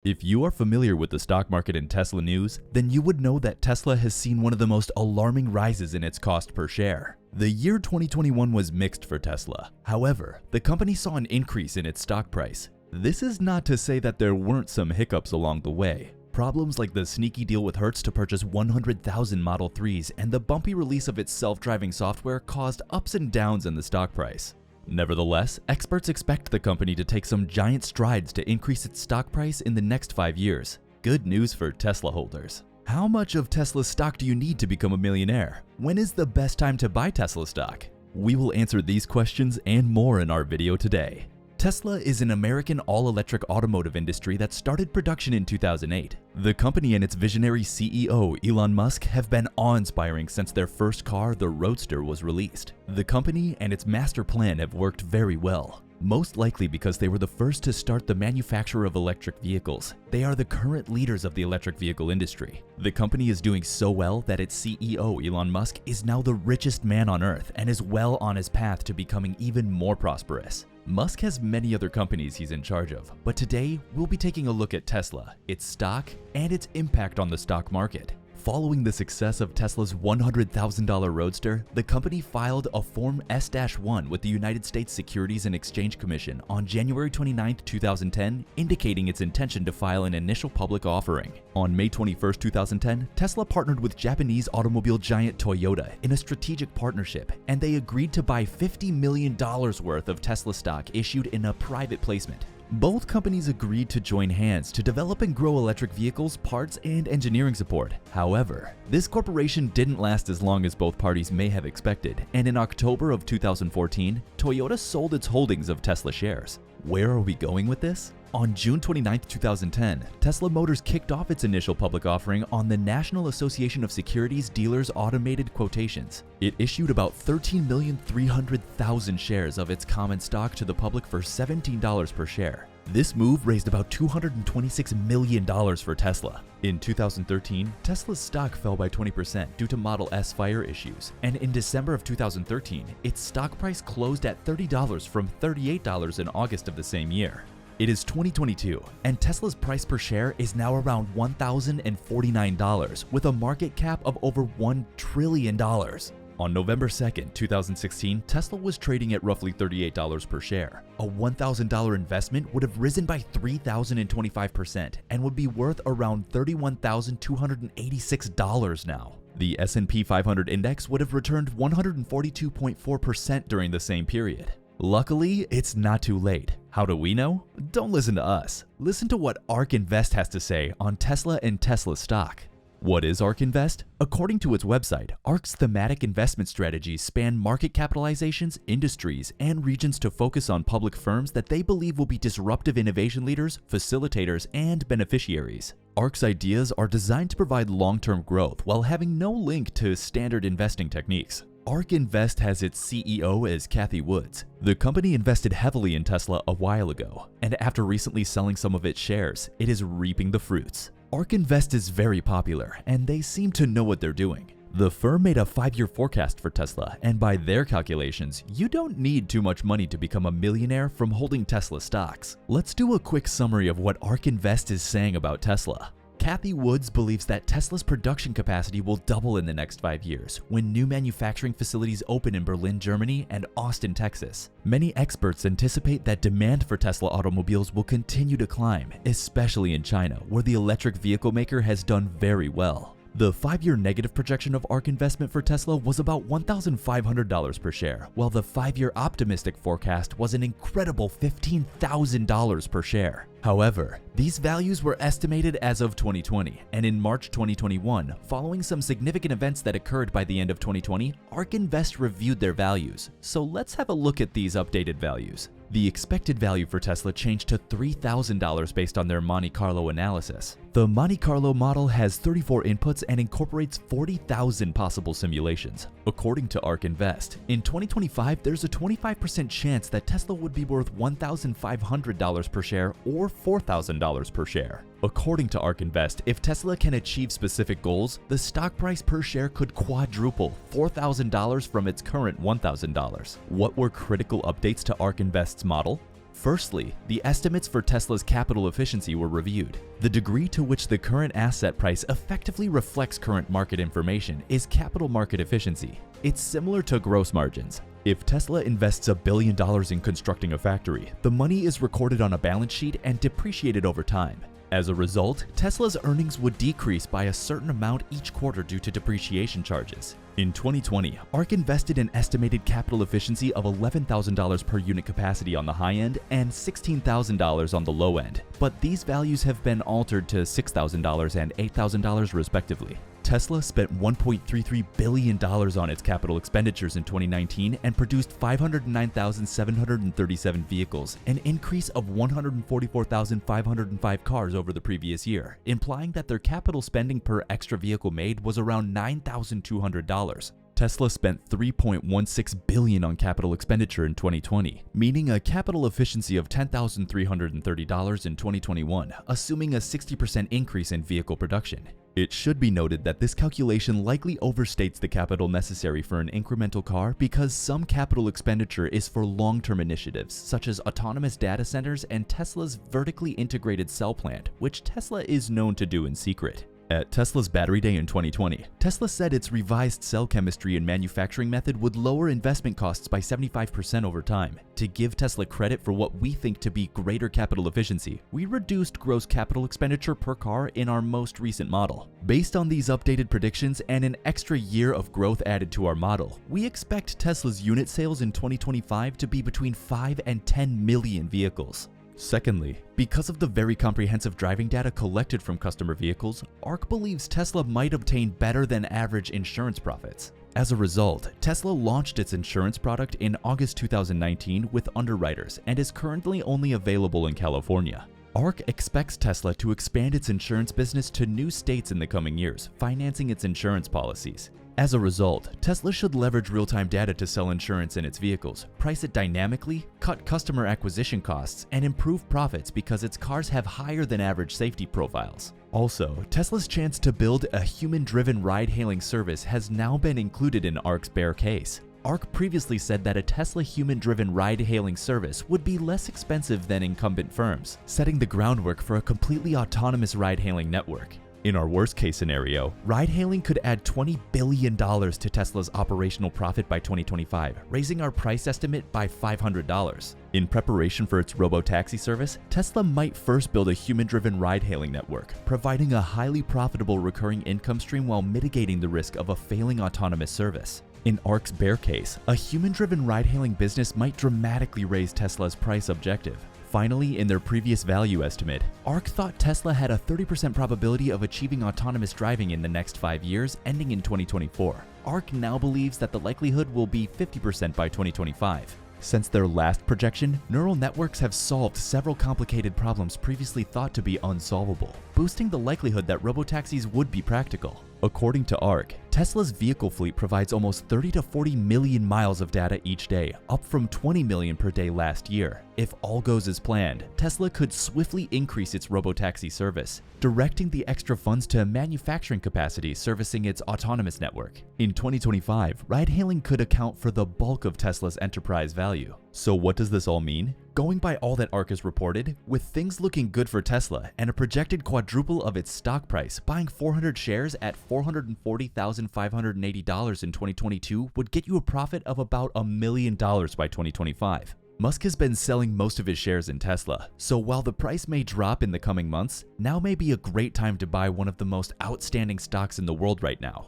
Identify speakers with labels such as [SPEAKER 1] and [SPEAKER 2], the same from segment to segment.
[SPEAKER 1] If you are familiar with the stock market and Tesla news, then you would know that Tesla has seen one of the most alarming rises in its cost per share. The year 2021 was mixed for Tesla. However, the company saw an increase in its stock price. This is not to say that there weren't some hiccups along the way. Problems like the sneaky deal with Hertz to purchase 100,000 Model 3s and the bumpy release of its self-driving software caused ups and downs in the stock price. Nevertheless, experts expect the company to take some giant strides to increase its stock price in the next 5 years. Good news for Tesla holders. How much of Tesla's stock do you need to become a millionaire? When is the best time to buy Tesla stock? We will answer these questions and more in our video today. Tesla is an American all-electric automotive industry that started production in 2008. The company and its visionary CEO, Elon Musk, have been awe-inspiring since their first car, the Roadster, was released. The company and its master plan have worked very well, most likely because they were the first to start the manufacture of electric vehicles. They are the current leaders of the electric vehicle industry. The company is doing so well that its CEO, Elon Musk, is now the richest man on earth and is well on his path to becoming even more prosperous. Musk has many other companies he's in charge of, but today we'll be taking a look at Tesla, its stock, and its impact on the stock market. Following the success of Tesla's $100,000 Roadster, the company filed a Form S-1 with the United States Securities and Exchange Commission on January 29, 2010, indicating its intention to file an initial public offering. On May 21, 2010, Tesla partnered with Japanese automobile giant Toyota in a strategic partnership, and they agreed to buy $50 million worth of Tesla stock issued in a private placement. Both companies agreed to join hands to develop and grow electric vehicles, parts, and engineering support. However, this corporation didn't last as long as both parties may have expected, and in October of 2014, Toyota sold its holdings of Tesla shares. Where are we going with this? On June 29, 2010, Tesla Motors kicked off its initial public offering on the National Association of Securities Dealers Automated Quotations. It issued about 13,300,000 shares of its common stock to the public for $17 per share. This move raised about $226 million for Tesla. In 2013, Tesla's stock fell by 20% due to Model S fire issues, and in December of 2013, its stock price closed at $30 from $38 in August of the same year. It is 2022, and Tesla's price per share is now around $1,049 with a market cap of over $1 trillion. On November 2, 2016, Tesla was trading at roughly $38 per share. A $1,000 investment would have risen by 3,025% and would be worth around $31,286 now. The S&P 500 index would have returned 142.4% during the same period. Luckily, it's not too late. How do we know? Don't listen to us. Listen to what ARK Invest has to say on Tesla and Tesla stock. What is ARK Invest? According to its website, ARK's thematic investment strategies span market capitalizations, industries, and regions to focus on public firms that they believe will be disruptive innovation leaders, facilitators, and beneficiaries. ARK's ideas are designed to provide long-term growth while having no link to standard investing techniques. ARK Invest has its CEO as Cathie Woods. The company invested heavily in Tesla a while ago, and after recently selling some of its shares, it is reaping the fruits. ARK Invest is very popular, and they seem to know what they're doing. The firm made a 5-year forecast for Tesla, and by their calculations, you don't need too much money to become a millionaire from holding Tesla stocks. Let's do a quick summary of what ARK Invest is saying about Tesla. Cathie Woods believes that Tesla's production capacity will double in the next 5 years when new manufacturing facilities open in Berlin, Germany, and Austin, Texas. Many experts anticipate that demand for Tesla automobiles will continue to climb, especially in China, where the electric vehicle maker has done very well. The 5-year negative projection of ARK investment for Tesla was about $1,500 per share, while the 5-year optimistic forecast was an incredible $15,000 per share. However, these values were estimated as of 2020, and in March 2021, following some significant events that occurred by the end of 2020, ARK Invest reviewed their values. So let's have a look at these updated values. The expected value for Tesla changed to $3,000 based on their Monte Carlo analysis. The Monte Carlo model has 34 inputs and incorporates 40,000 possible simulations. According to ARK Invest, in 2025, there's a 25% chance that Tesla would be worth $1,500 per share or $4,000 per share. According to ARK Invest, if Tesla can achieve specific goals, the stock price per share could quadruple $4,000 from its current $1,000. What were critical updates to ARK Invest's model? Firstly, the estimates for Tesla's capital efficiency were reviewed. The degree to which the current asset price effectively reflects current market information is capital market efficiency. It's similar to gross margins. If Tesla invests $1 billion in constructing a factory, the money is recorded on a balance sheet and depreciated over time. As a result, Tesla's earnings would decrease by a certain amount each quarter due to depreciation charges. In 2020, ARK invested an estimated capital efficiency of $11,000 per unit capacity on the high end and $16,000 on the low end, but these values have been altered to $6,000 and $8,000 respectively. Tesla spent $1.33 billion on its capital expenditures in 2019 and produced 509,737 vehicles, an increase of 144,505 cars over the previous year, implying that their capital spending per extra vehicle made was around $9,200. Tesla spent $3.16 billion on capital expenditure in 2020, meaning a capital efficiency of $10,330 in 2021, assuming a 60% increase in vehicle production. It should be noted that this calculation likely overstates the capital necessary for an incremental car because some capital expenditure is for long-term initiatives such as autonomous data centers and Tesla's vertically integrated cell plant, which Tesla is known to do in secret. At Tesla's Battery Day in 2020, Tesla said its revised cell chemistry and manufacturing method would lower investment costs by 75% over time. To give Tesla credit for what we think to be greater capital efficiency, we reduced gross capital expenditure per car in our most recent model. Based on these updated predictions and an extra year of growth added to our model, we expect Tesla's unit sales in 2025 to be between 5 and 10 million vehicles. Secondly, because of the very comprehensive driving data collected from customer vehicles, ARK believes Tesla might obtain better than average insurance profits. As a result, Tesla launched its insurance product in August 2019 with underwriters and is currently only available in California. ARK expects Tesla to expand its insurance business to new states in the coming years, financing its insurance policies. As a result, Tesla should leverage real-time data to sell insurance in its vehicles, price it dynamically, cut customer acquisition costs, and improve profits because its cars have higher than average safety profiles. Also, Tesla's chance to build a human-driven ride-hailing service has now been included in ARK's bear case. ARK previously said that a Tesla human-driven ride-hailing service would be less expensive than incumbent firms, setting the groundwork for a completely autonomous ride-hailing network. In our worst-case scenario, ride-hailing could add $20 billion to Tesla's operational profit by 2025, raising our price estimate by $500. In preparation for its robo-taxi service, Tesla might first build a human-driven ride-hailing network, providing a highly profitable recurring income stream while mitigating the risk of a failing autonomous service. In ARK's bear case, a human-driven ride-hailing business might dramatically raise Tesla's price objective. Finally, in their previous value estimate, ARK thought Tesla had a 30% probability of achieving autonomous driving in the next 5 years, ending in 2024. ARK now believes that the likelihood will be 50% by 2025. Since their last projection, neural networks have solved several complicated problems previously thought to be unsolvable, boosting the likelihood that robotaxis would be practical. According to ARK, Tesla's vehicle fleet provides almost 30 to 40 million miles of data each day, up from 20 million per day last year. If all goes as planned, Tesla could swiftly increase its robotaxi service, directing the extra funds to manufacturing capacity servicing its autonomous network. In 2025, ride-hailing could account for the bulk of Tesla's enterprise value. So what does this all mean? Going by all that ARK has reported, with things looking good for Tesla and a projected quadruple of its stock price, buying 400 shares at $440,580 in 2022 would get you a profit of about $1 million by 2025. Musk has been selling most of his shares in Tesla, so while the price may drop in the coming months, now may be a great time to buy one of the most outstanding stocks in the world right now.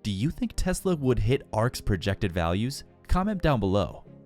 [SPEAKER 1] Do you think Tesla would hit ARK's projected values? Comment down below.